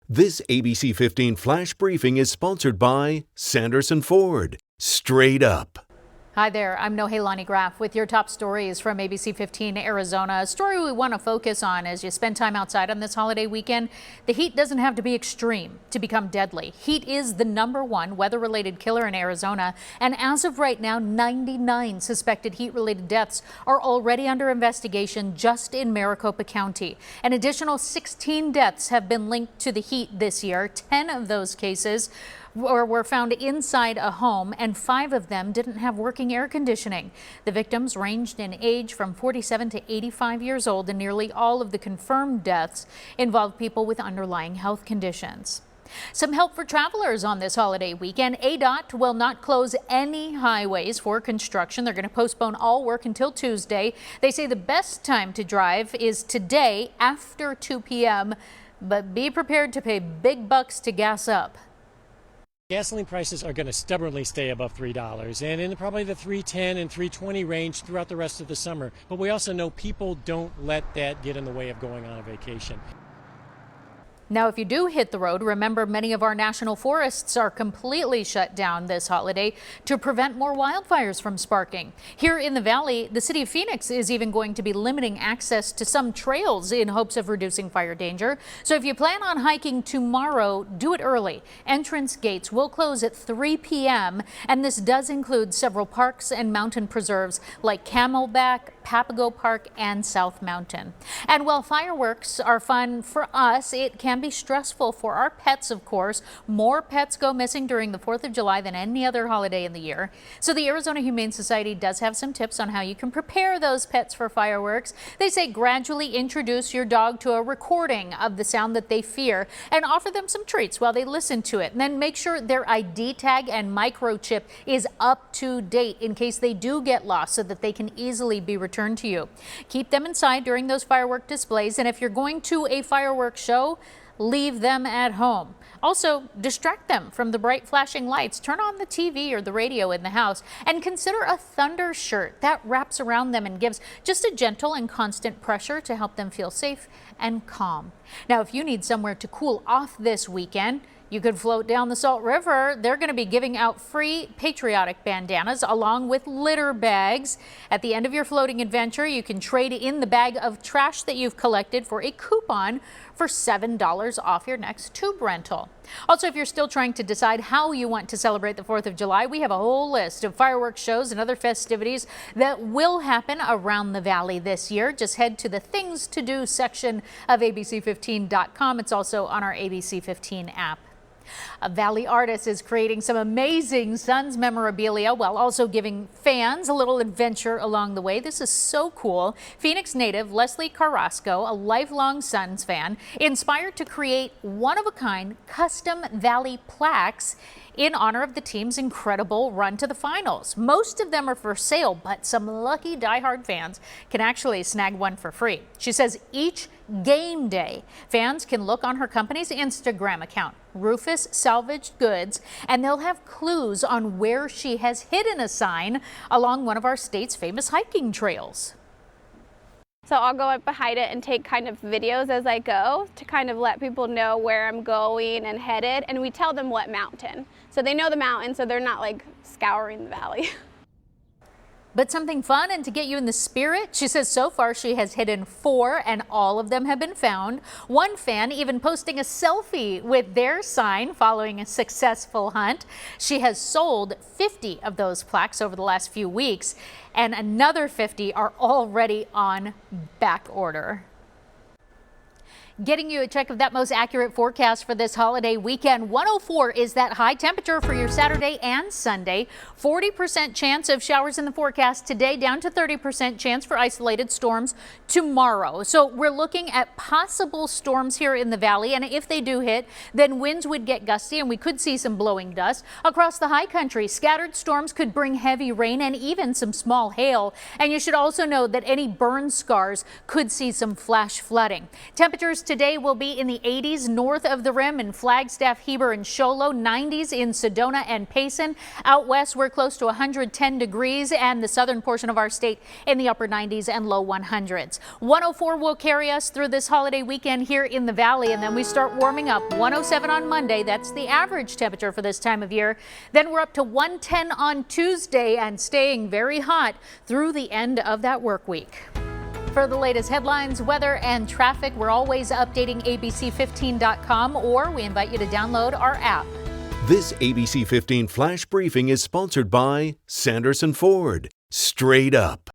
This ABC 15 Flash Briefing is sponsored by Sanderson Ford. Straight up. Hi there, I'm NOHELANI GRAF with your top stories from ABC15 Arizona. A story we want to focus on as you spend time outside on this holiday weekend. The heat doesn't have to be extreme to become deadly. Heat is the #1 weather-related killer in Arizona, and as of right now, 99 suspected heat-related deaths are already under investigation just in Maricopa County. An additional 16 deaths have been linked to the heat this year. 10 of those cases were found inside a home, and 5 of them didn't have working air conditioning. The victims ranged in age from 47 to 85 years old, and nearly all of the confirmed deaths involved people with underlying health conditions. Some help for travelers on this holiday weekend. ADOT will not close any highways for construction. They're going to postpone all work until Tuesday. They say the best time to drive is today after 2 p.m., but be prepared to pay big bucks to gas up. Gasoline prices are going to stubbornly stay above $3 and in probably the $3.10 and $3.20 range throughout the rest of the summer. But we also know people don't let that get in the way of going on a vacation. Now, if you do hit the road, remember many of our national forests are completely shut down this holiday to prevent more wildfires from sparking. Here in the valley, the city of Phoenix is even going to be limiting access to some trails in hopes of reducing fire danger. So if you plan on hiking tomorrow, do it early. Entrance gates will close at 3 p.m. and this does include several parks and mountain preserves like Camelback, Papago Park, and South Mountain. And while fireworks are fun for us, it can be stressful for our pets, of course. More pets go missing during the 4th of July than any other holiday in the year. So the Arizona Humane Society does have some tips on how you can prepare those pets for fireworks. They say gradually introduce your dog to a recording of the sound that they fear and offer them some treats while they listen to it. And then make sure their ID tag and microchip is up to date in case they do get lost so that they can easily be returned to you. Keep them inside during those firework displays, and if you're going to a fireworks show, leave them at home. Also, distract them from the bright flashing lights. Turn on the TV or the radio in the house and consider a thunder shirt that wraps around them and gives just a gentle and constant pressure to help them feel safe and calm. Now, if you need somewhere to cool off this weekend, you could float down the Salt River. They're going to be giving out free patriotic bandanas along with litter bags. At the end of your floating adventure, you can trade in the bag of trash that you've collected for a coupon for $7 off your next tube rental. Also, if you're still trying to decide how you want to celebrate the 4th of July, we have a whole list of fireworks shows and other festivities that will happen around the valley this year. Just head to the Things to Do section of ABC15.com. It's also on our ABC15 app. A Valley artist is creating some amazing Suns memorabilia while also giving fans a little adventure along the way. This is so cool. Phoenix native Leslie Carrasco, a lifelong Suns fan, inspired to create one-of-a-kind custom Valley plaques in honor of the team's incredible run to the finals. Most of them are for sale, but some lucky diehard fans can actually snag one for free. She says each game day, fans can look on her company's Instagram account, Rufus Salvaged Goods, and they'll have clues on where she has hidden a sign along one of our state's famous hiking trails. So I'll go up behind it and take kind of videos as I go to kind of let people know where I'm going and headed. And we tell them what mountain. So they know the mountain, so they're not like scouring the valley. But something fun and to get you in the spirit. She says so far she has hidden 4 and all of them have been found. One fan even posting a selfie with their sign following a successful hunt. She has sold 50 of those plaques over the last few weeks and another 50 are already on back order. Getting you a check of that most accurate forecast for this holiday weekend. 104 is that high temperature for your Saturday and Sunday. 40% chance of showers in the forecast today, down to 30% chance for isolated storms tomorrow. So we're looking at possible storms here in the valley, and if they do hit, then winds would get gusty and we could see some blowing dust. Across the high country, scattered storms could bring heavy rain and even some small hail. And you should also know that any burn scars could see some flash flooding. Temperatures today will be in the 80s north of the rim in Flagstaff, Heber, and Show Low, 90s in Sedona and Payson. Out west, we're close to 110 degrees, and the southern portion of our state in the upper 90s and low 100s. 104 will carry us through this holiday weekend here in the valley, and then we start warming up. 107 on Monday. That's the average temperature for this time of year. Then we're up to 110 on Tuesday and staying very hot through the end of that work week. For the latest headlines, weather, and traffic, we're always updating ABC15.com, or we invite you to download our app. This ABC 15 Flash Briefing is sponsored by Sanderson Ford. Straight up.